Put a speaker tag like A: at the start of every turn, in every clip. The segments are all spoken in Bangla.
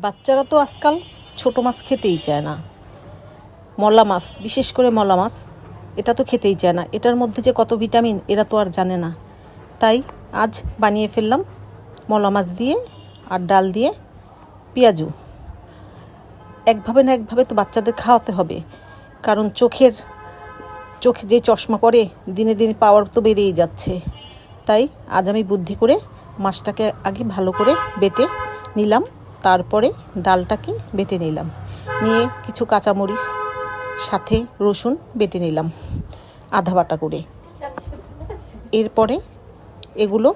A: বাচ্চারা তো আজকাল ছোট মাছ খেতেই চায় না। মলা মাছ, বিশেষ করে মলা মাছ, এটা তো খেতেই চায় না। এটার মধ্যে যে কত ভিটামিন এরা তো আর জানে না। তাই আজ বানিয়ে ফেললাম মলা মাছ দিয়ে আর ডাল দিয়ে পেঁয়াজু। একভাবে না একভাবে তো বাচ্চাদের খাওয়াতে হবে, কারণ চোখে যে চশমা পড়ে দিনে দিনে পাওয়ার তো বেড়েই যাচ্ছে। তাই আজ আমি বুদ্ধি করে মাছটাকে আগে ভালো করে বেটে নিলাম, তারপরে ডালটাকে বেটে নিলাম, নিয়ে কিছু কাঁচামরিচ সাথে রসুন বেটে নিলাম আধা বাটা করে। এরপরে এগুলো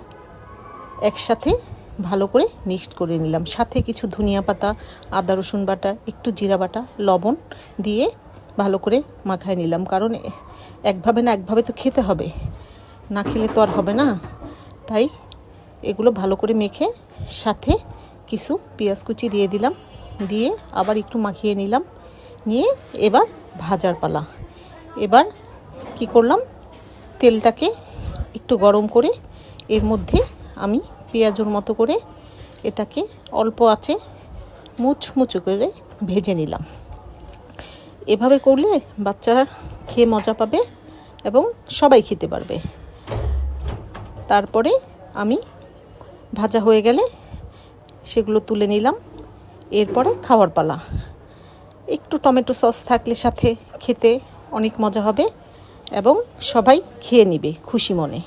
A: একসাথে ভালো করে মিক্সড করে নিলাম, সাথে কিছু ধনিয়া পাতা, আদা রসুন বাটা, একটু জিরা বাটা, লবণ দিয়ে ভালো করে মাখায় নিলাম। কারণ একভাবে না একভাবে তো খেতে হবে, না খেলে তো আর হবে না। তাই এগুলো ভালো করে মেখে সাথে কিছু পেঁয়াজ কুচি দিয়ে দিলাম, দিয়ে আবার একটু মাখিয়ে নিলাম, নিয়ে এবার ভাজার পালা। এবার কি করলাম, তেলটাকে একটু গরম করে এর মধ্যে আমি পেঁয়াজুর মতো করে এটাকে অল্প আঁচে মুচমুচু করে ভেজে নিলাম। এভাবে করলে বাচ্চারা খেয়ে মজা পাবে এবং সবাই খেতে পারবে। তারপরে আমি ভাজা হয়ে গেলে সেগুলো তুলে নিলাম। এরপরে খাওয়ার পালা। একটু টমেটো সস থাকলে সাথে খেতে অনেক মজা হবে এবং সবাই খেয়ে নেবে খুশি মনে।